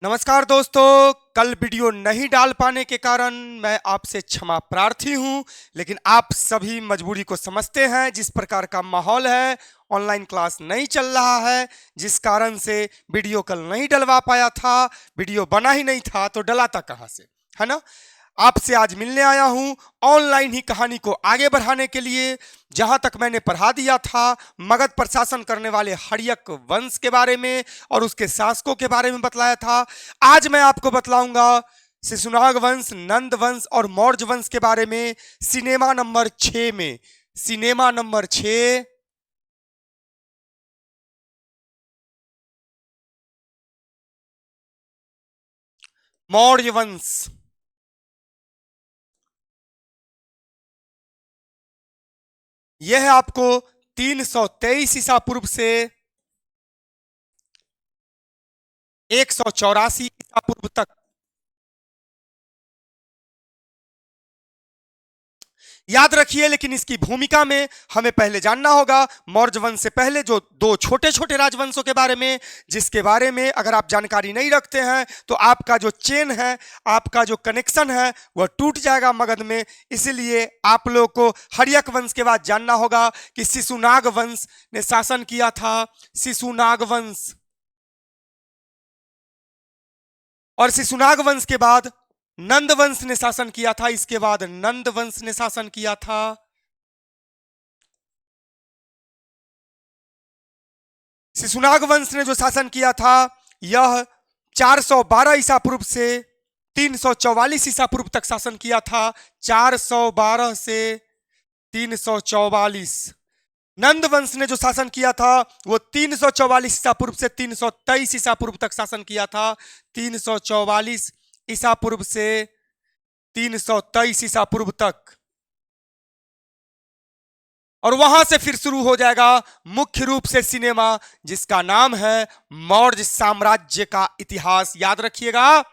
नमस्कार दोस्तों, कल वीडियो नहीं डाल पाने के कारण मैं आपसे क्षमा प्रार्थी हूं, लेकिन आप सभी मजबूरी को समझते हैं। जिस प्रकार का माहौल है, ऑनलाइन क्लास नहीं चल रहा है, जिस कारण से वीडियो कल नहीं डलवा पाया था। वीडियो बना ही नहीं था तो डला था कहां से, है ना। आपसे आज मिलने आया हूं ऑनलाइन ही कहानी को आगे बढ़ाने के लिए। जहां तक मैंने पढ़ा दिया था मगध पर शासन करने वाले हर्यक वंश के बारे में और उसके शासकों के बारे में बतलाया था। आज मैं आपको बतलाऊंगा शिशुनाग वंश, नंद वंश और मौर्य वंश के बारे में। सिनेमा नंबर 6 में, सिनेमा नंबर 6, मौर्य वंश। यह है आपको 323 ईसा पूर्व से 184 ईसा पूर्व तक। याद रखिए, लेकिन इसकी भूमिका में हमें पहले जानना होगा मौर्य वंश से पहले जो दो छोटे छोटे राजवंशों के बारे में, जिसके बारे में अगर आप जानकारी नहीं रखते हैं तो आपका जो चेन है, आपका जो कनेक्शन है वह टूट जाएगा मगध में। इसलिए आप लोग को हर्यक वंश के बाद जानना होगा कि शिशुनाग वंश ने शासन किया था। शिशुनाग वंश, और शिशुनाग वंश के बाद नंद वंश ने शासन किया था। इसके बाद नंद वंश ने शासन किया था। शिशुनाग वंश ने जो शासन किया था यह 412 ईसा पूर्व से 344 ईसा पूर्व तक शासन किया था। 412 से 344। नंद वंश ने जो शासन किया था वो 344 ईसा पूर्व से 323 ईसा पूर्व तक शासन किया था। 344 ईसा पूर्व से 323 ईसा पूर्व तक, और वहां से फिर शुरू हो जाएगा मुख्य रूप से सिनेमा, जिसका नाम है मौर्य साम्राज्य का इतिहास। याद रखिएगा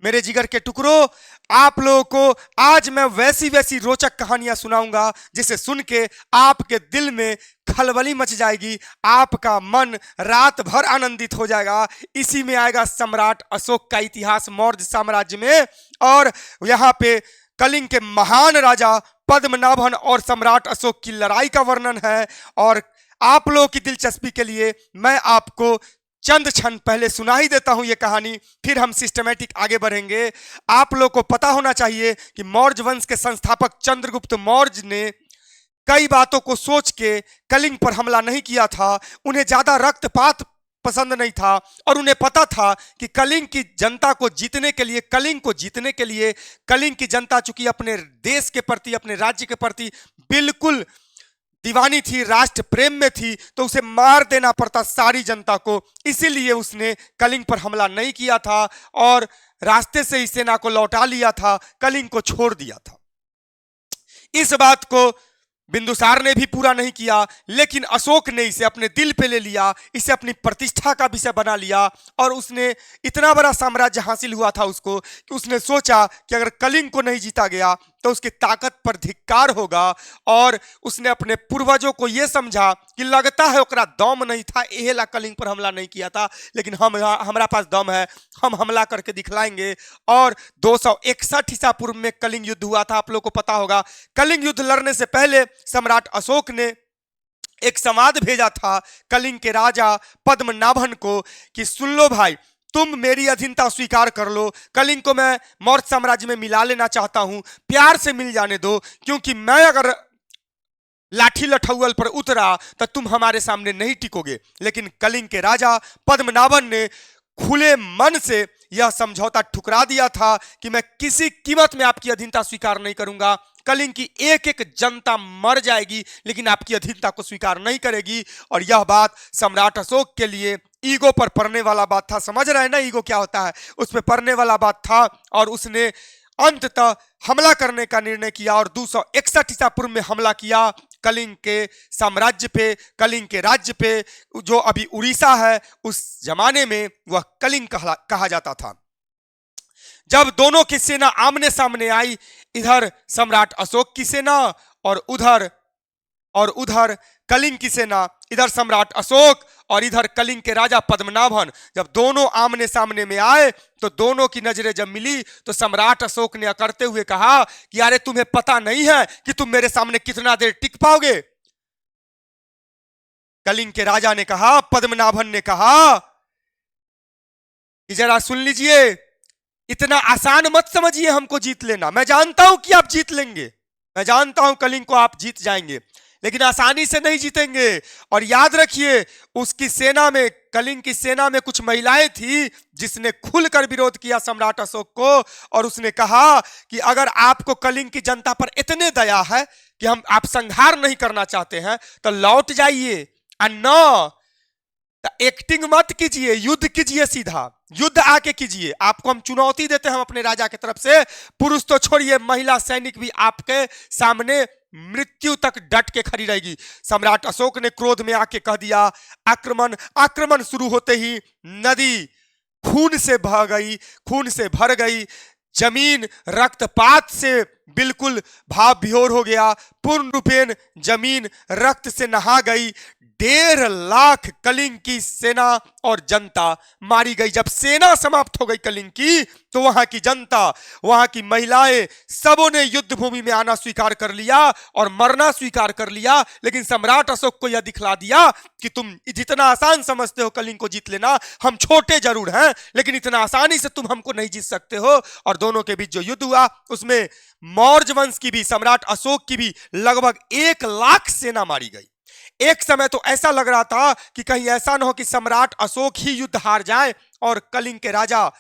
मेरे जिगर के टुकड़ों, आप लोगों को आज मैं वैसी वैसी रोचक कहानियां सुनाऊंगा जिसे सुन के आपके दिल में खलबली मच जाएगी, आपका मन रात भर आनंदित हो जाएगा। इसी में आएगा सम्राट अशोक का इतिहास मौर्य साम्राज्य में, और यहाँ पे कलिंग के महान राजा पद्मनाभन और सम्राट अशोक की लड़ाई का वर्णन है। और आप लोगों की दिलचस्पी के लिए मैं आपको चंद क्षण पहले सुना ही देता हूं ये कहानी, फिर हम सिस्टमैटिक आगे बढ़ेंगे। आप लोग को पता होना चाहिए कि मौर्य वंश के संस्थापक चंद्रगुप्त मौर्य ने कई बातों को सोच के कलिंग पर हमला नहीं किया था। उन्हें ज्यादा रक्तपात पसंद नहीं था, और उन्हें पता था कि कलिंग की जनता को जीतने के लिए, कलिंग को जीतने के लिए, कलिंग की जनता चूंकि अपने देश के प्रति, अपने राज्य के प्रति बिल्कुल दीवानी थी, राष्ट्र प्रेम में थी, तो उसे मार देना पड़ता सारी जनता को। इसीलिए उसने कलिंग पर हमला नहीं किया था और रास्ते से ही सेना को लौटा लिया था, कलिंग को छोड़ दिया था। इस बात को बिंदुसार ने भी पूरा नहीं किया, लेकिन अशोक ने इसे अपने दिल पे ले लिया, इसे अपनी प्रतिष्ठा का विषय बना लिया, और उसने इतना बड़ा साम्राज्य हासिल हुआ था उसको कि उसने सोचा कि अगर कलिंग को नहीं जीता गया तो उसकी ताकत पर धिक्कार होगा। और उसने अपने पूर्वजों को यह समझा कि लगता है ओकरा दम नहीं था, एहेला कलिंग पर हमला नहीं किया था, लेकिन हमारा पास दम है, हम हमला करके दिखलाएंगे। और 261 ईसा पूर्व में कलिंग युद्ध हुआ था, आप लोग को पता होगा। कलिंग युद्ध लड़ने से पहले सम्राट अशोक ने एक संवाद भेजा था कलिंग के राजा पद्मनाभन को कि सुन लो भाई, तुम मेरी अधीनता स्वीकार कर लो, कलिंग को मैं मौर्य साम्राज्य में मिला लेना चाहता हूं, प्यार से मिल जाने दो, क्योंकि मैं अगर लाठी लठौल पर उतरा तो तुम हमारे सामने नहीं टिकोगे। लेकिन कलिंग के राजा पद्मनाभन ने खुले मन से यह समझौता ठुकरा दिया था कि मैं किसी कीमत में आपकी अधीनता स्वीकार नहीं करूंगा। कलिंग की एक एक जनता मर जाएगी लेकिन आपकी अधीनता को स्वीकार नहीं करेगी। और यह बात सम्राट अशोक के लिए ईगो पर पड़ने वाला बात था। समझ रहे हैं ना ईगो क्या होता है, उस पर पड़ने वाला बात था, और उसने अंततः हमला करने का निर्णय किया और 261 ईसा पूर्व में हमला किया कलिंग के साम्राज्य पे, कलिंग के राज्य पे, जो अभी उड़ीसा है, उस जमाने में वह कलिंग कहा जाता था। जब दोनों की सेना आमने सामने आई, इधर सम्राट अशोक की सेना और उधर कलिंग की सेना, इधर सम्राट अशोक और इधर कलिंग के राजा पद्मनाभन, जब दोनों आमने सामने में आए तो दोनों की नजरें जब मिली तो सम्राट अशोक ने अकड़ते हुए कहा कि अरे तुम्हें पता नहीं है कि तुम मेरे सामने कितना देर टिक पाओगे। कलिंग के राजा ने कहा, पद्मनाभन ने कहा कि जरा सुन लीजिए, इतना आसान मत समझिए हमको जीत लेना। मैं जानता हूं कि आप जीत लेंगे, मैं जानता हूं कलिंग को आप जीत जाएंगे, लेकिन आसानी से नहीं जीतेंगे। और याद रखिए, उसकी सेना में, कलिंग की सेना में कुछ महिलाएं थी जिसने खुलकर विरोध किया सम्राट अशोक को, और उसने कहा कि अगर आपको कलिंग की जनता पर इतने दया है कि आप संहार नहीं करना चाहते हैं तो लौट जाइए, न एक्टिंग मत कीजिए, युद्ध कीजिए, सीधा युद्ध आके कीजिए। आपको हम चुनौती देते हैं हम अपने राजा की तरफ से, पुरुष तो छोड़िए, महिला सैनिक भी आपके सामने मृत्यु तक डट के खड़ी रहेगी। सम्राट अशोक ने क्रोध में आके कह दिया, आक्रमण। आक्रमण शुरू होते ही नदी खून से बह गई, खून से भर गई, जमीन रक्तपात से बिल्कुल भाव विहोर हो गया, पूर्ण रूपेण जमीन रक्त से नहा गई। 1.5 लाख कलिंग की सेना और जनता मारी गई। जब सेना समाप्त हो गई कलिंग की, तो वहां की जनता, वहां की महिलाएं, सबों ने युद्ध भूमि में आना स्वीकार कर लिया और मरना स्वीकार कर लिया। लेकिन सम्राट अशोक को यह दिखला दिया कि तुम जितना आसान समझते हो कलिंग को जीत लेना, हम छोटे जरूर हैं लेकिन इतना आसानी से तुम हमको नहीं जीत सकते हो। और दोनों के बीच जो युद्ध हुआ उसमें मौर्य वंश की भी, सम्राट अशोक की भी लगभग 1 लाख सेना मारी गई। एक समय तो ऐसा लग रहा था कि कहीं ऐसा न हो कि सम्राट अशोक ही युद्ध हार जाए और कलिंग के राजा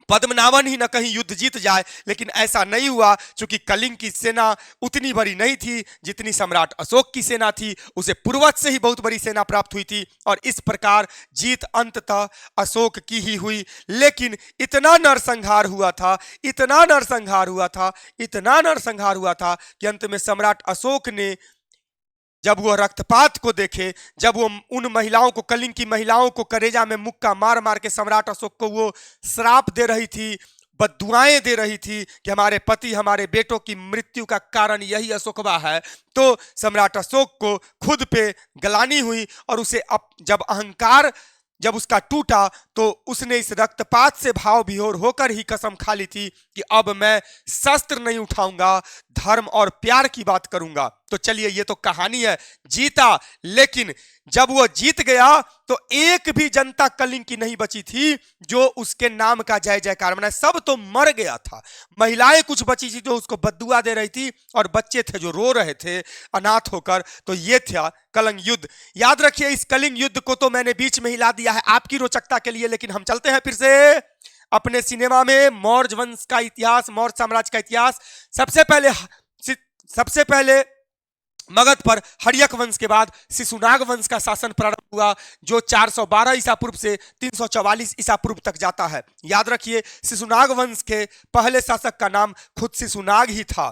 पद्मनाभन ही न कहीं युद्ध जीत जाए, लेकिन ऐसा नहीं हुआ। क्योंकि कलिंग की सेना उतनी बड़ी नहीं थी जितनी सम्राट अशोक की सेना थी, उसे पूर्वज से ही बहुत बड़ी सेना प्राप्त हुई थी और इस प्रकार जीत अंततः अशोक की ही हुई। लेकिन इतना नरसंहार हुआ था, इतना नरसंहार हुआ था, इतना नरसंहार हुआ था कि अंत में सम्राट अशोक ने जब वो रक्तपात को देखे, जब वो उन महिलाओं को, कलिंग की महिलाओं को करेजा में मुक्का मार मार के सम्राट अशोक को वो श्राप दे रही थी, बद्दुआएं दे रही थी कि हमारे पति, हमारे बेटों की मृत्यु का कारण यही अशोकवा है, तो सम्राट अशोक को खुद पे ग्लानि हुई और उसे जब अहंकार जब उसका टूटा तो उसने इस रक्तपात से भाव विहोर होकर ही कसम खा ली थी कि अब मैं शस्त्र नहीं उठाऊंगा, धर्म और प्यार की बात करूंगा। तो चलिए, ये तो कहानी है, जीता। लेकिन जब वो जीत गया तो एक भी जनता कलिंग की नहीं बची थी जो उसके नाम का जय जयकार मनाए, सब तो मर गया था। महिलाएं कुछ बची थी जो उसको बद्दुआ दे रही थी और बच्चे थे जो रो रहे थे अनाथ होकर। तो ये था कलिंग युद्ध। याद रखिए, इस कलिंग युद्ध को तो मैंने बीच में हिला दिया है आपकी रोचकता के लिए, लेकिन हम चलते हैं फिर से अपने सिनेमा में मौर्य वंश का इतिहास, मौर्य साम्राज्य का इतिहास। सबसे पहले मगध पर हर्यक वंश के बाद शिशुनाग वंश का शासन प्रारंभ हुआ, जो 412 ईसा पूर्व से 344 ईसा पूर्व तक जाता है। याद रखिए, शिशुनाग वंश के पहले शासक का नाम खुद शिशुनाग ही था।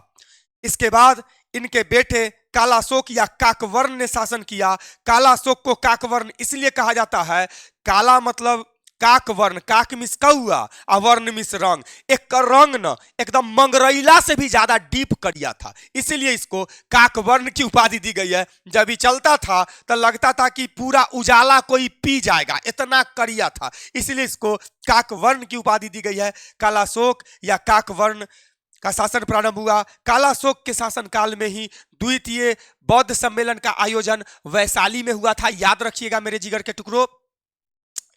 इसके बाद इनके बेटे कालाशोक या काकवर्ण ने शासन किया। कालाशोक को काकवर्ण इसलिए कहा जाता है, काला मतलब काकवर्ण, काक मिस कौआ और वर्ण मिस रंग। एक का रंग न एकदम मंगरैला से भी ज्यादा डीप करिया था, इसीलिए इसको काकवर्ण की उपाधि दी गई है। जब ये चलता था तो लगता था कि पूरा उजाला कोई पी जाएगा, इतना करिया था, इसलिए इसको काकवर्ण की उपाधि दी गई है। कालाशोक या काकवर्ण का शासन प्रारंभ हुआ। कालाशोक के शासन काल में ही द्वितीय बौद्ध सम्मेलन का आयोजन वैशाली में हुआ था। याद रखिएगा मेरे जिगर के टुकड़ों।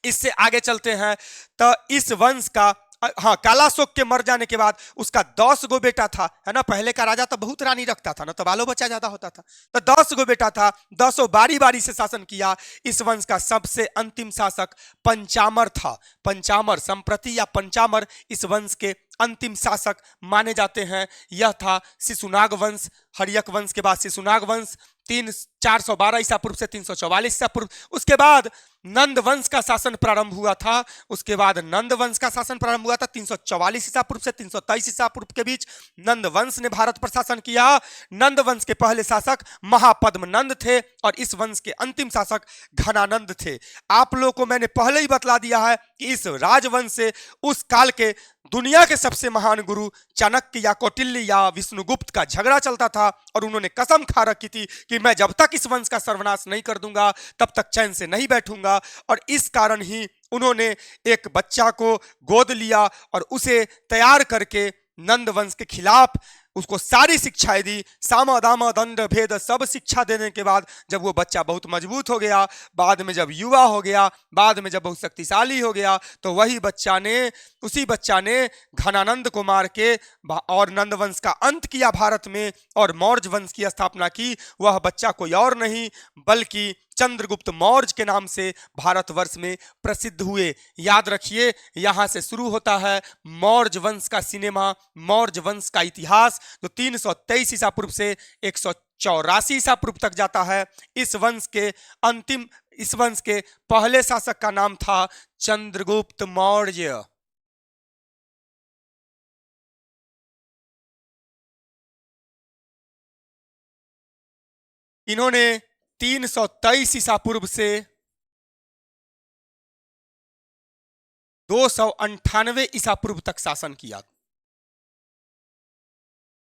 इससे आगे चलते हैं तो इस वंश का, हाँ, कालाशोक के मर जाने के बाद उसका 10 गो बेटा था, है ना। पहले का राजा तो बहुत रानी रखता था ना, तो बालो बच्चा ज्यादा होता था, तो 10 गो बेटा था, 10 बारी बारी से शासन किया। इस वंश का सबसे अंतिम शासक पंचामर था। पंचामर संप्रति या पंचामर इस वंश के अंतिम शासक माने जाते हैं। यह था शिशुनाग वंश। हर्यक वंश के बाद शिशुनाग वंश 412 ईसा पूर्व से 344 ईसा पूर्व। उसके बाद नंद वंश का शासन प्रारंभ हुआ था। उसके बाद नंद वंश का शासन प्रारंभ हुआ था 344 ईसा पूर्व से 323 ईसा पूर्व के बीच नंद वंश ने भारत पर शासन किया। नंद वंश के पहले शासक महापद्मनंद थे और इस वंश के अंतिम शासक घनानंद थे। आप लोगों को मैंने पहले ही बतला दिया है कि इस राजवंश से उस काल के दुनिया के सबसे महान गुरु चाणक्य या कौटिल्य या विष्णुगुप्त का झगड़ा चलता था और उन्होंने कसम खा रखी थी कि मैं जब तक इस वंश का सर्वनाश नहीं कर दूंगा तब तक चैन से नहीं बैठूंगा। और इस कारण ही उन्होंने एक बच्चा को गोद लिया और उसे तैयार करके नंद वंश के खिलाफ उसको सारी शिक्षाएं दी, सामा दामा दंड भेद सब शिक्षा देने के बाद जब वो बच्चा बहुत मजबूत हो गया, बाद में जब युवा हो गया, बाद में जब बहुत शक्तिशाली हो गया, तो उसी बच्चा ने घनानंद को मार के और नंद वंश का अंत किया भारत में और मौर्य वंश की स्थापना की। वह बच्चा कोई और नहीं बल्कि चंद्रगुप्त मौर्य के नाम से भारतवर्ष में प्रसिद्ध हुए। याद रखिए, यहां से शुरू होता है मौर्य वंश का सिनेमा, मौर्य वंश का इतिहास, जो 323 ईसा पूर्व से 184 ईसा पूर्व तक जाता है। इस वंश के पहले शासक का नाम था चंद्रगुप्त मौर्य। इन्होंने 323 ईसा पूर्व से 298 ईसा पूर्व तक शासन किया।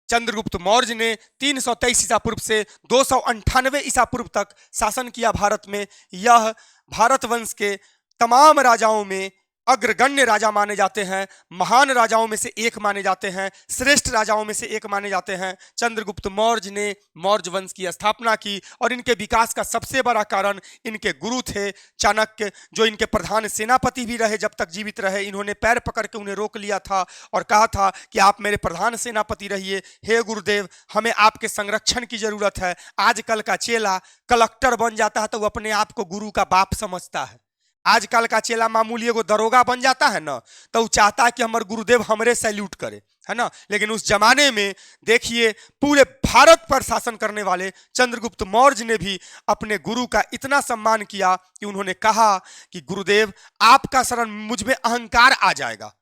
चंद्रगुप्त मौर्य ने 323 ईसा पूर्व से 298 ईसा पूर्व तक शासन किया भारत में। यह भारत वंश के तमाम राजाओं में अग्रगण्य राजा माने जाते हैं, महान राजाओं में से एक माने जाते हैं, श्रेष्ठ राजाओं में से एक माने जाते हैं। चंद्रगुप्त मौर्य ने मौर्य वंश की स्थापना की और इनके विकास का सबसे बड़ा कारण इनके गुरु थे चाणक्य, जो इनके प्रधान सेनापति भी रहे जब तक जीवित रहे। इन्होंने पैर पकड़ के उन्हें रोक लिया था और कहा था कि आप मेरे प्रधान सेनापति रहिए। हे गुरुदेव, हमें आपके संरक्षण की जरूरत है। आजकल का चेला कलेक्टर बन जाता है तो वो अपने आप को गुरु का बाप समझता है। आजकल का चेला मामूली एगो दरोगा बन जाता है ना, तो वो चाहता है कि हमारे गुरुदेव हमरे सैल्यूट करे, है ना। लेकिन उस जमाने में देखिए, पूरे भारत पर शासन करने वाले चंद्रगुप्त मौर्य ने भी अपने गुरु का इतना सम्मान किया कि उन्होंने कहा कि गुरुदेव, आपका शरण मुझ में अहंकार आ जाएगा,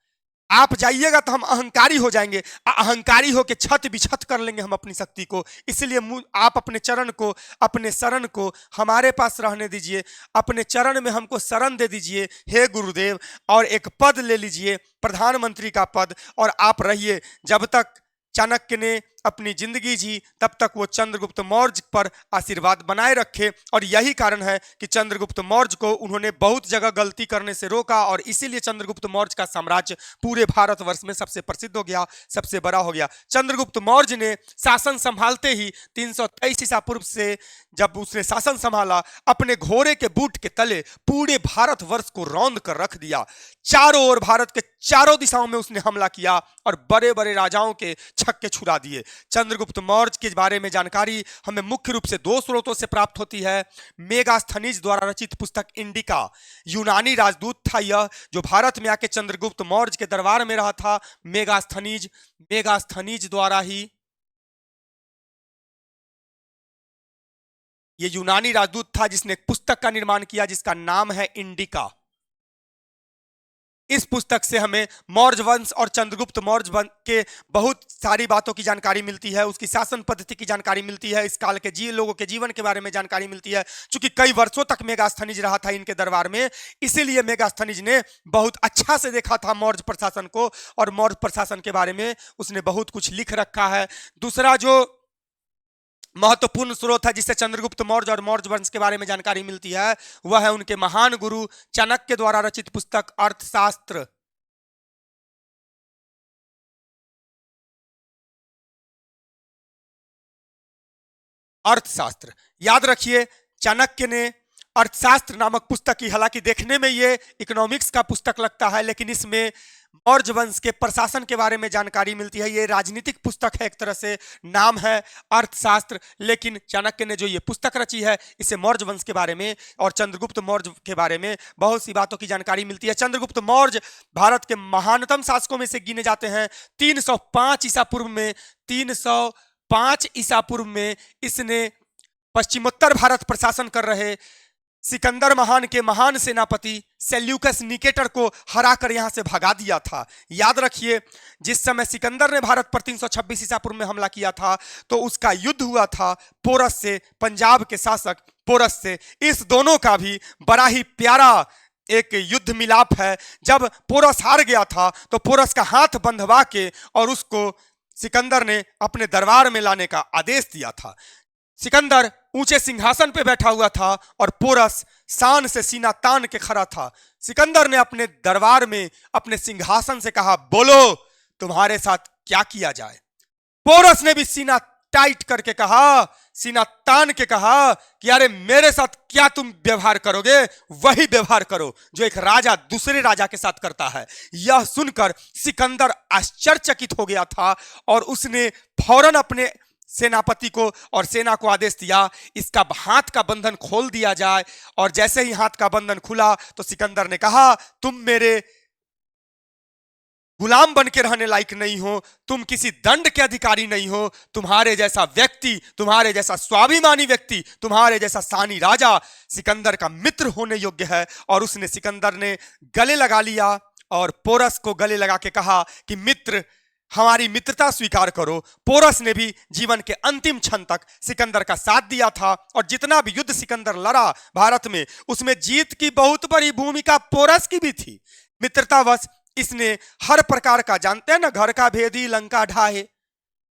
आप जाइएगा तो हम अहंकारी हो जाएंगे, अहंकारी होकर छत बिछत कर लेंगे हम अपनी शक्ति को। इसलिए आप अपने शरण को हमारे पास रहने दीजिए, अपने चरण में हमको शरण दे दीजिए हे गुरुदेव, और एक पद ले लीजिए, प्रधानमंत्री का पद, और आप रहिए। जब तक चाणक्य ने अपनी जिंदगी जी तब तक वो चंद्रगुप्त मौर्य पर आशीर्वाद बनाए रखे, और यही कारण है कि चंद्रगुप्त मौर्य को उन्होंने बहुत जगह गलती करने से रोका और इसीलिए चंद्रगुप्त मौर्य का साम्राज्य पूरे भारतवर्ष में सबसे प्रसिद्ध हो गया, सबसे बड़ा हो गया। चंद्रगुप्त मौर्य ने शासन संभालते ही 323 ईसा पूर्व से जब उसने शासन संभाला, अपने घोड़े के बूट के तले पूरे भारतवर्ष को रौंद कर रख दिया। चारों ओर भारत के चारों दिशाओं में उसने हमला किया और बड़े बड़े राजाओं के छक्के छुड़ा दिए। चंद्रगुप्त मौर्य के बारे में जानकारी हमें मुख्य रूप से दो स्रोतों से प्राप्त होती है। मेगास्थनीज द्वारा रचित पुस्तक इंडिका, यूनानी राजदूत था यह, जो भारत में आके चंद्रगुप्त मौर्य के दरबार में रहा था। मेगास्थनीज द्वारा ही ये यूनानी राजदूत था जिसने एक पुस्तक का निर्माण किया जिसका नाम है इंडिका। इस पुस्तक से हमें मौर्य वंश और चंद्रगुप्त मौर्य वंश के बहुत सारी बातों की जानकारी मिलती है, उसकी शासन पद्धति की जानकारी मिलती है, इस काल के लोगों के जीवन के बारे में जानकारी मिलती है। चूंकि कई वर्षों तक मेगास्थनीज रहा था इनके दरबार में, इसीलिए मेगास्थनीज ने बहुत अच्छा से देखा था मौर्य प्रशासन को, और मौर्य प्रशासन के बारे में उसने बहुत कुछ लिख रखा है। दूसरा जो महत्वपूर्ण स्रोत है जिससे चंद्रगुप्त मौर्य और मौर्य वंश के बारे में जानकारी मिलती है, वह है उनके महान गुरु चाणक्य द्वारा रचित पुस्तक अर्थशास्त्र। याद रखिए, चाणक्य ने अर्थशास्त्र नामक पुस्तक की, हालांकि देखने में ये इकोनॉमिक्स का पुस्तक लगता है, लेकिन इसमें मौर्य वंश के प्रशासन के बारे में जानकारी मिलती है। ये राजनीतिक पुस्तक है, एक तरह से नाम है अर्थशास्त्र, लेकिन चाणक्य ने जो ये पुस्तक रची है इसे मौर्य वंश के बारे में और चंद्रगुप्त मौर्य के बारे में बहुत सी बातों की जानकारी मिलती है। चंद्रगुप्त मौर्य भारत के महानतम शासकों में से गिने जाते हैं। 305 ईसा पूर्व में इसने पश्चिमोत्तर भारत प्रशासन कर रहे सिकंदर महान के महान सेनापति सेल्यूकस निकेटर को हराकर यहां से भगा दिया था। याद रखिए, जिस समय सिकंदर ने भारत पर 326 ईसा पूर्व में हमला किया था तो उसका युद्ध हुआ था पोरस से, पंजाब के शासक पोरस से। इस दोनों का भी बड़ा ही प्यारा एक युद्ध मिलाप है। जब पोरस हार गया था तो पोरस का हाथ बंधवा के और उसको सिकंदर ने अपने दरबार में लाने का आदेश दिया था। सिकंदर ऊंचे सिंहासन पे बैठा हुआ था और पोरस शान से सीना तान के खड़ा था। सिकंदर ने अपने दरबार में अपने सिंहासन से कहा, बोलो तुम्हारे साथ क्या किया जाए। पोरस ने भी सीना टाइट करके कहा, सीना तान के कहा कि अरे मेरे साथ क्या तुम व्यवहार करोगे, वही व्यवहार करो जो एक राजा दूसरे राजा के साथ करता है। यह सुनकर सिकंदर आश्चर्यचकित हो गया था और उसने फौरन अपने सेनापति को और सेना को आदेश दिया, इसका हाथ का बंधन खोल दिया जाए। और जैसे ही हाथ का बंधन खुला तो सिकंदर ने कहा, तुम मेरे गुलाम बन के रहने लायक नहीं हो, तुम किसी दंड के अधिकारी नहीं हो। तुम्हारे जैसा व्यक्ति, तुम्हारे जैसा स्वाभिमानी व्यक्ति, तुम्हारे जैसा सानी राजा सिकंदर का मित्र होने योग्य है। और उसने सिकंदर ने गले लगा लिया और पोरस को गले लगा के कहा कि मित्र, हमारी मित्रता स्वीकार करो। पोरस ने भी जीवन के अंतिम क्षण तक सिकंदर का साथ दिया था और जितना भी युद्ध सिकंदर लड़ा भारत में, उसमें जीत की बहुत बड़ी भूमिका पोरस की भी थी। मित्रतावश इसने हर प्रकार का, जानते हैं ना, घर का भेदी लंका ढाहे,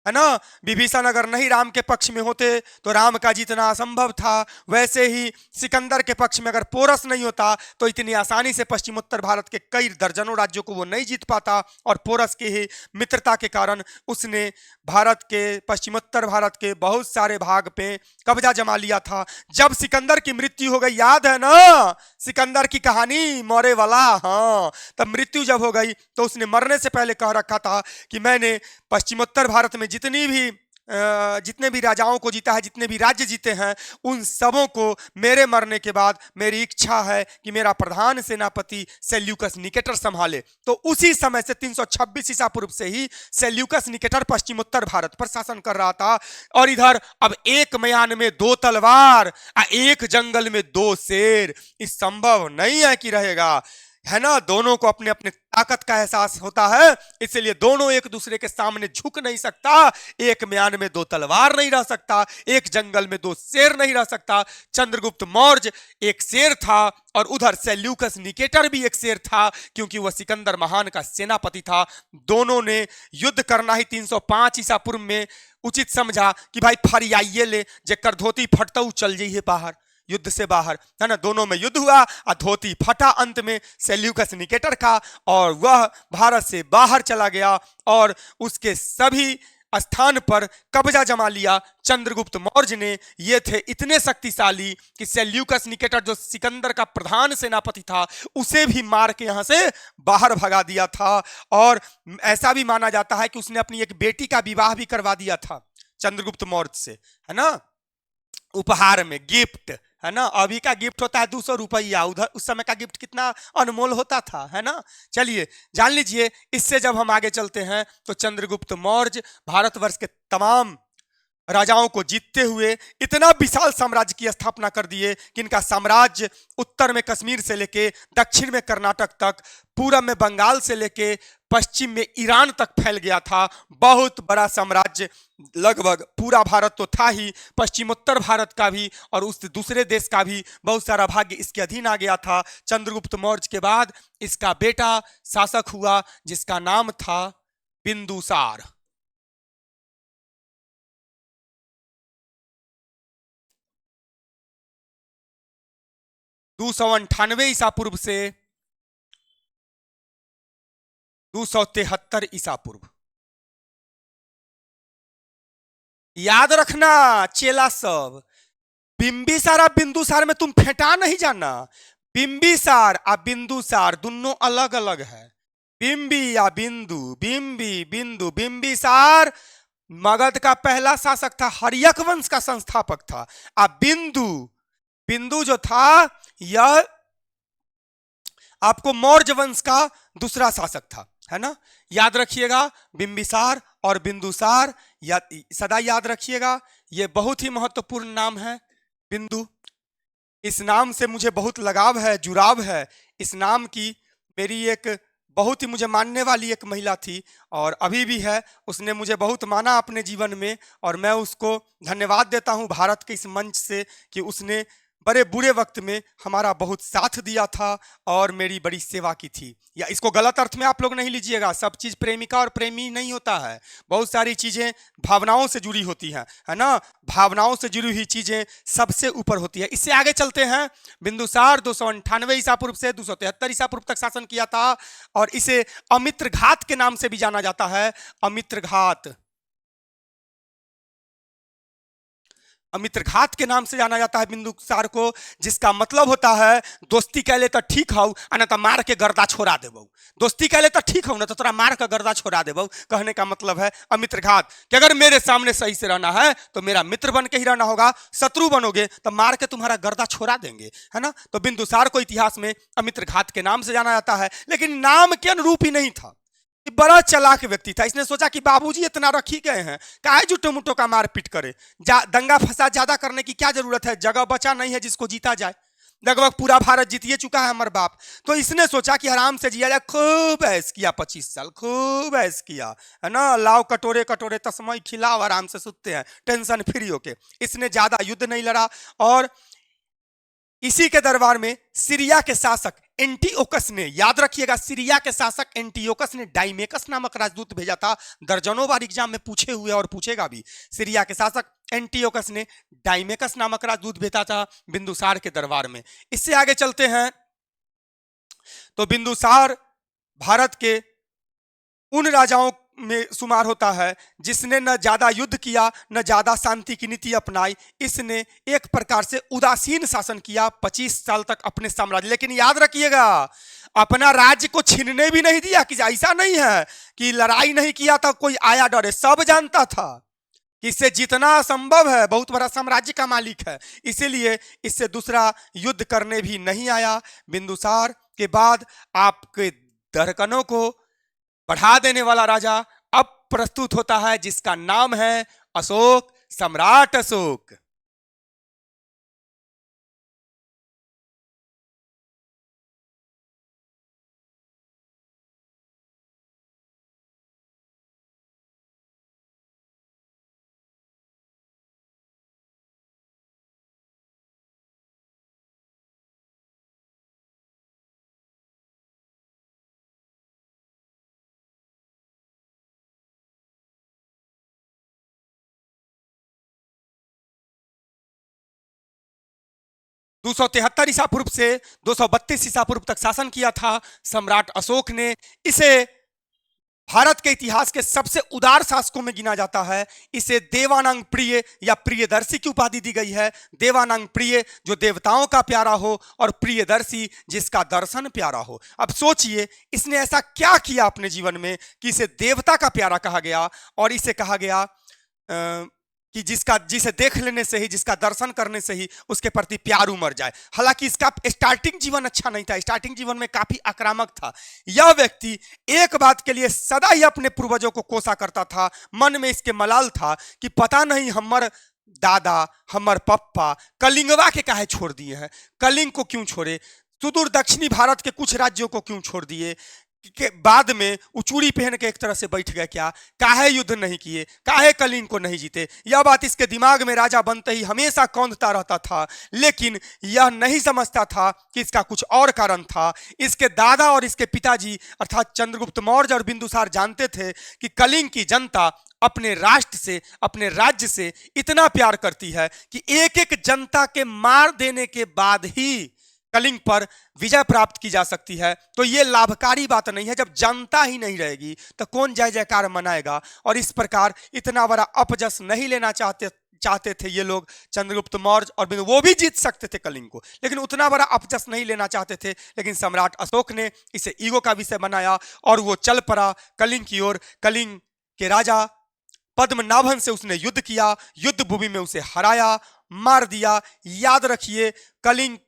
है ना। विभीषण अगर नहीं राम के पक्ष में होते तो राम का जीतना असंभव था। वैसे ही सिकंदर के पक्ष में अगर पोरस नहीं होता तो इतनी आसानी से पश्चिमोत्तर भारत के कई दर्जनों राज्यों को वो नहीं जीत पाता। और पोरस की ही मित्रता के कारण उसने भारत के, पश्चिमोत्तर भारत के बहुत सारे भाग पे कब्जा जमा लिया था। जब सिकंदर की मृत्यु हो गई, याद है ना सिकंदर की कहानी, मौर्य वाला, हाँ, तब मृत्यु जब हो गई तो उसने मरने से पहले कह रखा था कि मैंने पश्चिमोत्तर भारत में जितने भी राजाओं को जीता है, जितने भी राज्य जीते हैं, उन सबों को मेरे मरने के बाद मेरी इच्छा है कि मेरा प्रधान सेनापति सेल्यूकस निकेटर संभाले। तो उसी समय से 326 ईसा पूर्व से ही सेल्यूकस निकेटर पश्चिमोत्तर भारत पर शासन कर रहा था। और इधर अब एक म्यान में 2 तलवार, एक जंगल में 2 शेर, इस संभव नहीं है कि रहेगा, है ना। दोनों को अपने अपने ताकत का एहसास होता है, इसलिए दोनों एक दूसरे के सामने झुक नहीं सकता। एक म्यान में 2 तलवार नहीं रह सकता, एक जंगल में 2 शेर नहीं रह सकता। चंद्रगुप्त मौर्य एक शेर था और उधर सेल्यूकस निकेटर भी एक शेर था, क्योंकि वह सिकंदर महान का सेनापति था। दोनों ने युद्ध करना ही 305 ईसा पूर्व में उचित समझा कि भाई फरियाइए ले, जेकर धोती फटता चल जाइए बाहर, युद्ध से बाहर, है ना। दोनों में युद्ध हुआ और धोती फटा अंत में सेल्यूकस निकेटर का, और वह भारत से बाहर चला गया और उसके सभी स्थान पर कब्जा जमा लिया चंद्रगुप्त मौर्य ने। ये थे इतने शक्तिशाली कि सेल्यूकस निकेटर जो सिकंदर का प्रधान सेनापति था, उसे भी मार के यहां से बाहर भगा दिया था। और ऐसा भी माना जाता है कि उसने अपनी एक बेटी का विवाह भी करवा दिया था चंद्रगुप्त मौर्य से, है ना, उपहार में, गिफ्ट, है ना। अभी का गिफ्ट होता है 200 रुपया, उधर उस समय का गिफ्ट कितना अनमोल होता था, है ना। चलिए जान लीजिए। इससे जब हम आगे चलते हैं तो चंद्रगुप्त मौर्य भारतवर्ष के तमाम राजाओं को जीतते हुए इतना विशाल साम्राज्य की स्थापना कर दिए कि इनका साम्राज्य उत्तर में कश्मीर से लेके दक्षिण में कर्नाटक तक, पूरब में बंगाल से लेके पश्चिम में ईरान तक फैल गया था। बहुत बड़ा साम्राज्य, लगभग पूरा भारत तो था ही, पश्चिमोत्तर भारत का भी और उस दूसरे देश का भी बहुत सारा भाग्य इसके अधीन आ गया था। चंद्रगुप्त मौर्य के बाद इसका बेटा शासक हुआ जिसका नाम था बिंदुसार। 298 ईसा पूर्व से 273 ईसा पूर्व। याद रखना चेला सब, बिंबिसार और बिंदुसार में तुम फेंटा नहीं जाना। बिंबिसार और बिंदुसार दोनों अलग अलग है। बिंबी या बिंदु, बिंबी बिंदु। बिंबिसार मगध का पहला शासक था, हर्यक वंश का संस्थापक था। अब बिंदु, बिंदु जो था यह आपको मौर्य वंश का दूसरा शासक था, है ना। याद रखिएगा बिंबिसार और बिंदुसार, सदा याद रखिएगा। यह बहुत ही महत्वपूर्ण नाम है बिंदु। इस नाम से मुझे बहुत लगाव है, जुड़ाव है। इस नाम की मेरी एक बहुत ही मुझे मानने वाली एक महिला थी और अभी भी है। उसने मुझे बहुत माना अपने जीवन में और मैं उसको धन्यवाद देता हूं भारत के इस मंच से कि उसने बड़े बुरे वक्त में हमारा बहुत साथ दिया था और मेरी बड़ी सेवा की थी। या इसको गलत अर्थ में आप लोग नहीं लीजिएगा, सब चीज प्रेमिका और प्रेमी नहीं होता है, बहुत सारी चीजें भावनाओं से जुड़ी होती हैं, है ना। भावनाओं से जुड़ी हुई चीजें सबसे ऊपर होती है। इससे आगे चलते हैं। बिंदुसार 298 ईसा पूर्व से 273 ईसा पूर्व तक शासन किया था और इसे अमित्रघात के नाम से भी जाना जाता है। अमित्रघात, अमित्रघात के नाम से जाना जाता है बिंदुसार को, जिसका मतलब होता है दोस्ती कह ले तो ठीक हूं न तो मार के गर्दा छोड़ा देबो। दोस्ती कह ले तो ठीक हूं न तो तोरा मार के गर्दा छोड़ा देबो, कहने का मतलब है अमित्रघात कि अगर मेरे सामने सही से रहना है तो मेरा मित्र बन के ही रहना होगा, शत्रु बनोगे तो मार के तुम्हारा गर्दा छोड़ा देंगे, है ना। तो बिंदुसार को इतिहास में अमित्रघात के नाम से जाना जाता है, लेकिन नाम के अनुरूप ही नहीं था। बड़ा चालाक व्यक्ति था। इसने सोचा कि बाबूजी इतना रख ही गए हैं, काहे जुटो मुटो का मारपीट करे, दंगा फसाद ज्यादा करने की क्या जरूरत है, जगह बचा नहीं है जिसको जीता जाए। लगभग पूरा भारत जीतिए चुका है हमारे बाप। तो इसने सोचा कि आराम से जिया जाए। खूब ऐश किया, 25 साल खूब ऐश किया, है ना। लाओ कटोरे कटोरे तस्मय खिलाओ, आराम से सुनते हैं टेंशन फ्री होके। इसने ज्यादा युद्ध नहीं लड़ा और इसी के दरबार में सीरिया के शासक एंटीओकस ने, याद रखिएगा, सीरिया के शासक एंटीओकस ने डाइमेकस नामक राजदूत भेजा था। दर्जनों बार एग्जाम में पूछे हुए और पूछेगा भी। सीरिया के शासक एंटीओकस ने डाइमेकस नामक राजदूत भेजा था बिंदुसार के दरबार में। इससे आगे चलते हैं तो बिंदुसार भारत के उन राजाओं में शुमार होता है जिसने न ज्यादा युद्ध किया न ज्यादा शांति की नीति अपनाई। इसने एक प्रकार से उदासीन शासन किया 25 साल तक अपने साम्राज्य। लेकिन याद रखिएगा, अपना राज्य को छीनने भी नहीं दिया, कि ऐसा नहीं है कि लड़ाई नहीं किया था कोई आया डरे, सब जानता था कि इससे जितना संभव है, बहुत बड़ा साम्राज्य का मालिक है, इसीलिए इससे दूसरा युद्ध करने भी नहीं आया। बिंदुसार के बाद आपके धड़कनों को बढ़ा देने वाला राजा अब प्रस्तुत होता है, जिसका नाम है अशोक, सम्राट अशोक। दो सौ तिहत्तर ईसा पूर्व से 232 ईसा पूर्व तक शासन किया था सम्राट अशोक ने। इसे भारत के इतिहास के सबसे उदार शासकों में गिना जाता है। इसे देवानंग प्रिय या प्रियदर्शी की उपाधि दी गई है। देवानंग प्रिय जो देवताओं का प्यारा हो और प्रियदर्शी जिसका दर्शन प्यारा हो। अब सोचिए इसने ऐसा क्या किया अपने जीवन में कि इसे देवता का प्यारा कहा गया और इसे कहा गया कि जिसे देख लेने से ही, जिसका दर्शन करने से ही उसके प्रति प्यार उमड़ जाए। हालांकि इसका स्टार्टिंग जीवन अच्छा नहीं था, स्टार्टिंग जीवन में काफी आक्रामक था। यह व्यक्ति एक बात के लिए सदा ही अपने पूर्वजों को कोसा करता था। मन में इसके मलाल था कि पता नहीं हमर दादा, हमर पप्पा कलिंगवा के काहे छोड़ दिए हैं, कलिंग को क्यों छोड़े, सुदूर दक्षिणी भारत के कुछ राज्यों को क्यों छोड़ दिए, के बाद में वो चूड़ी पहन के एक तरह से बैठ गए, क्या काहे युद्ध नहीं किए, काहे कलिंग को नहीं जीते। यह बात इसके दिमाग में राजा बनते ही हमेशा कौंधता रहता था, लेकिन यह नहीं समझता था कि इसका कुछ और कारण था। इसके दादा और इसके पिताजी अर्थात चंद्रगुप्त मौर्य और बिंदुसार जानते थे कि कलिंग की जनता अपने राष्ट्र से, अपने राज्य से इतना प्यार करती है कि एक एक जनता के मार देने के बाद ही कलिंग पर विजय प्राप्त की जा सकती है। तो ये लाभकारी बात नहीं है। जब जनता ही नहीं रहेगी तो कौन जय जयकार मनाएगा। और इस प्रकार इतना बड़ा अपजस नहीं लेना चाहते थे ये लोग, चंद्रगुप्त मौर्य और वो भी जीत सकते थे कलिंग को, लेकिन उतना बड़ा अपजस नहीं लेना चाहते थे। लेकिन सम्राट अशोक ने इसे ईगो का विषय बनाया और वो चल पड़ा कलिंग की ओर। कलिंग के राजा पद्मनाभन से उसने युद्ध किया, युद्ध भूमि में उसे हराया, मार दिया। याद रखिए, कलिंग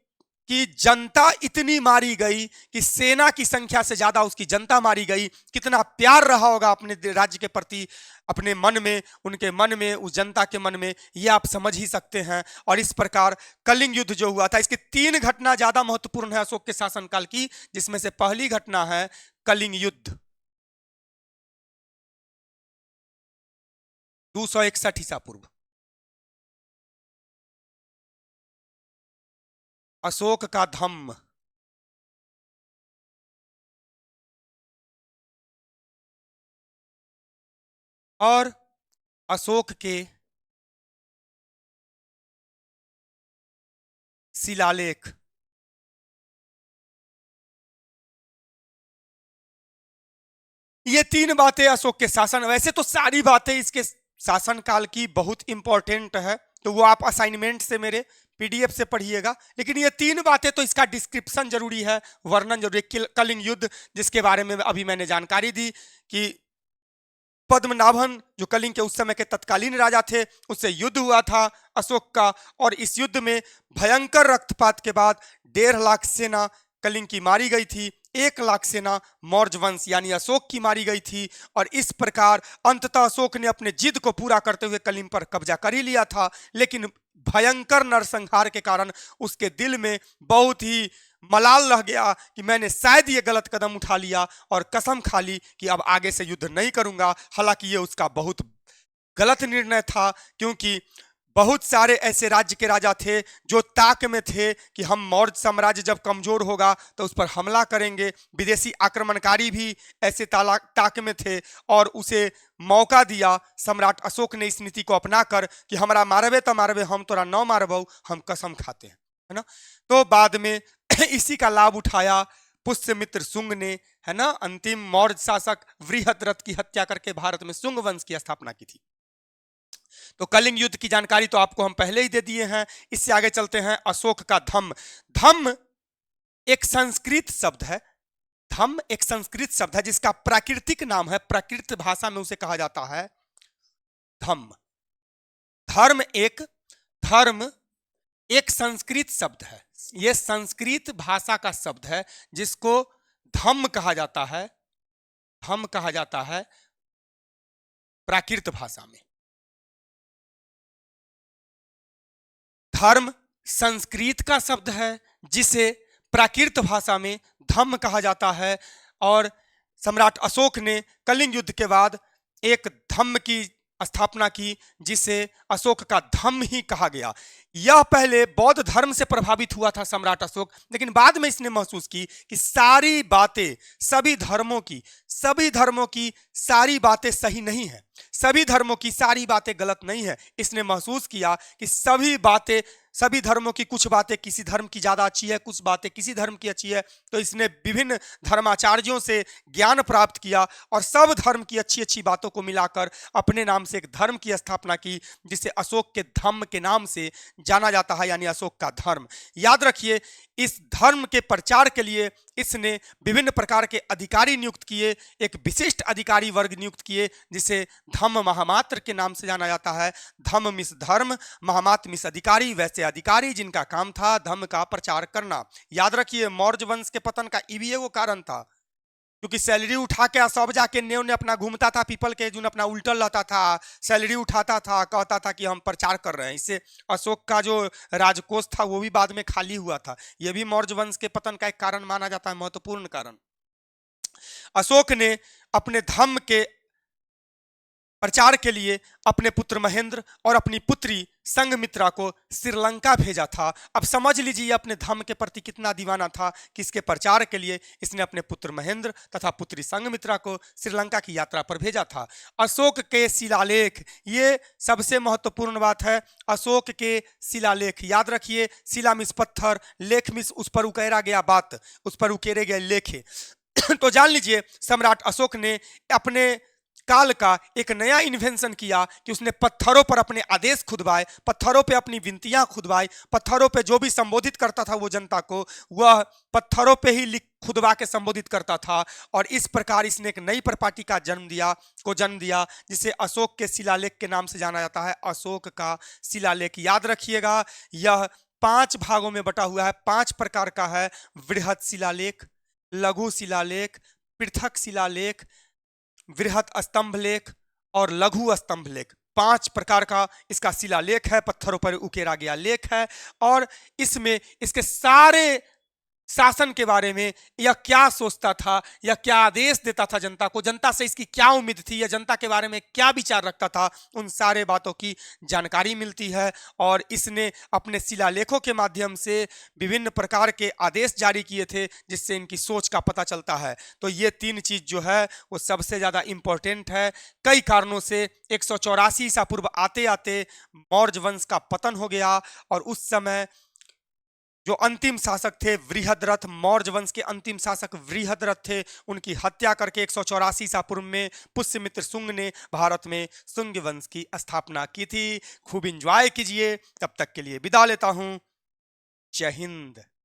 कि जनता इतनी मारी गई कि सेना की संख्या से ज्यादा उसकी जनता मारी गई। कितना प्यार रहा होगा अपने राज्य के प्रति, अपने मन में, उनके मन में, उस जनता के मन में, ये आप समझ ही सकते हैं। और इस प्रकार कलिंग युद्ध जो हुआ था, इसकी 3 घटना ज्यादा महत्वपूर्ण है अशोक के शासनकाल की, जिसमें से पहली घटना है कलिंग युद्ध 261 ईसा पूर्व। अशोक का धम्म, और अशोक के शिलालेख। ये तीन बातें अशोक के शासन, वैसे तो सारी बातें इसके शासन काल की बहुत इंपॉर्टेंट है, तो वो आप असाइनमेंट से मेरे पीडीएफ से पढ़िएगा, लेकिन ये तीन बातें तो इसका डिस्क्रिप्शन जरूरी है, वर्णन जरूरी है। कलिंग युद्ध जिसके बारे में अभी मैंने जानकारी दी कि पद्मनाभन जो कलिंग के उस समय के तत्कालीन राजा थे उससे युद्ध हुआ था अशोक का, और इस युद्ध में भयंकर रक्तपात के बाद 1.5 लाख सेना कलिंग की मारी गई थी, 1 लाख सेना मौर्य वंश यानी अशोक की मारी गई थी। और इस प्रकार अंततः अशोक ने अपने जिद को पूरा करते हुए कलिंग पर कब्जा कर ही लिया था, लेकिन भयंकर नरसंहार के कारण उसके दिल में बहुत ही मलाल रह गया कि मैंने शायद ये गलत कदम उठा लिया, और कसम खा ली कि अब आगे से युद्ध नहीं करूंगा। हालांकि ये उसका बहुत गलत निर्णय था, क्योंकि बहुत सारे ऐसे राज्य के राजा थे जो ताक में थे कि हम मौर्य साम्राज्य जब कमजोर होगा तो उस पर हमला करेंगे। विदेशी आक्रमणकारी भी ऐसे ताक में थे और उसे मौका दिया। सम्राट अशोक ने इस नीति को अपनाकर कि हमारा मारबे तो मारबे, हम तोरा न मारबो, हम कसम खाते हैं, है ना। तो बाद में इसी का लाभ उठाया पुष्यमित्र शुंग ने, है ना, अंतिम मौर्य शासक वृहद्रथ की हत्या करके भारत में शुंग वंश की स्थापना की थी। तो कलिंग युद्ध की जानकारी तो आपको हम पहले ही दे दिए हैं। इससे आगे चलते हैं अशोक का धम्म। धम्म एक संस्कृत शब्द है, धम्म एक संस्कृत शब्द है जिसका प्राकृतिक नाम है, प्राकृत भाषा में उसे कहा जाता है धम्म। धर्म एक संस्कृत शब्द है, यह संस्कृत भाषा का शब्द है जिसको धम्म कहा जाता है, धम्म कहा जाता है प्राकृत भाषा में। धर्म संस्कृत का शब्द है जिसे प्राकृत भाषा में धम्म कहा जाता है, और सम्राट अशोक ने कलिंग युद्ध के बाद एक धम्म की स्थापना की जिसे अशोक का धम्म ही कहा गया। यह पहले बौद्ध धर्म से प्रभावित हुआ था सम्राट अशोक, लेकिन बाद में इसने महसूस की कि सारी बातें सभी धर्मों की सारी बातें सही नहीं है, सभी धर्मों की सारी बातें गलत नहीं है। इसने महसूस किया कि सभी धर्मों की कुछ बातें किसी धर्म की ज्यादा अच्छी है, कुछ बातें किसी धर्म की अच्छी है। तो इसने विभिन्न धर्माचार्यों से ज्ञान प्राप्त किया और सब धर्म की अच्छी अच्छी बातों को मिलाकर अपने नाम से एक धर्म की स्थापना की जिसे अशोक के धम्म के नाम से जाना जाता है, यानी अशोक का धर्म। याद रखिए, इस धर्म के प्रचार के लिए इसने विभिन्न प्रकार के अधिकारी नियुक्त किए, एक विशिष्ट अधिकारी वर्ग नियुक्त किए जिसे धम्म महामात्र के नाम से जाना जाता है। धम्म मिस धर्म, महामात्र मिस अधिकारी, वैसे अधिकारी जिनका काम था धम्म का प्रचार करना। याद रखिए, मौर्य वंश के पतन का ये भी एगो कारण था, क्योंकि सैलरी उठा के सब जाके नेव ने अपना घूमता था, पीपल के जो अपना उल्टल रहता था, सैलरी उठाता था, कहता था कि हम प्रचार कर रहे हैं। इससे अशोक का जो राजकोष था वो भी बाद में खाली हुआ था। यह भी मौर्य वंश के पतन का एक कारण माना जाता है, महत्वपूर्ण कारण। अशोक ने अपने धम्म के प्रचार के लिए अपने पुत्र महेंद्र और अपनी पुत्री संघमित्रा को श्रीलंका भेजा था। अब समझ लीजिए अपने धर्म के प्रति कितना दीवाना था कि इसके प्रचार के लिए इसने अपने पुत्र महेंद्र तथा पुत्री संघमित्रा को श्रीलंका की यात्रा पर भेजा था। अशोक के शिलालेख, ये सबसे महत्वपूर्ण बात है। अशोक के शिलालेख याद रखिए, शिला मिस पत्थर, लेख मिस उस पर उकेरा गया बात, उस पर उकेरे गए लेखे। तो जान लीजिए सम्राट अशोक ने अपने काल का एक नया इन्वेंशन किया कि उसने पत्थरों पर अपने आदेश खुदवाए, पत्थरों पे अपनी विनतियां खुदवाई, पत्थरों पे जो भी संबोधित करता था वो जनता को, वह पत्थरों पे ही खुदवा के संबोधित करता था। और इस प्रकार इसने एक नई प्रपाटी का जन्म दिया जिसे अशोक के शिलालेख के नाम से जाना जाता है, अशोक का शिलालेख। याद रखिएगा, यह 5 भागों में बटा हुआ है, 5 प्रकार का है। वृहत शिलालेख, लघु शिलालेख, पृथक शिलालेख, वृहत स्तंभ लेख और लघु स्तंभ लेख। 5 प्रकार का इसका शिलालेख है, पत्थरों पर उकेरा गया लेख है। और इसमें इसके सारे शासन के बारे में, या क्या सोचता था, या क्या आदेश देता था जनता को, जनता से इसकी क्या उम्मीद थी, या जनता के बारे में क्या विचार रखता था, उन सारे बातों की जानकारी मिलती है। और इसने अपने शिलालेखों के माध्यम से विभिन्न प्रकार के आदेश जारी किए थे, जिससे इनकी सोच का पता चलता है। तो ये तीन चीज जो है वो सबसे ज्यादा इंपॉर्टेंट है। कई कारणों से 184 ईसा पूर्व आते आते मौर्य वंश का पतन हो गया, और उस समय जो अंतिम शासक थे वृहद्रथ, मौर्य वंश के अंतिम शासक वृहद्रथ थे, उनकी हत्या करके 184 ईसा पूर्व में पुष्यमित्र शुंग ने भारत में शुंग वंश की स्थापना की थी। खूब एंजॉय कीजिए। तब तक के लिए विदा लेता हूं। जय हिंद।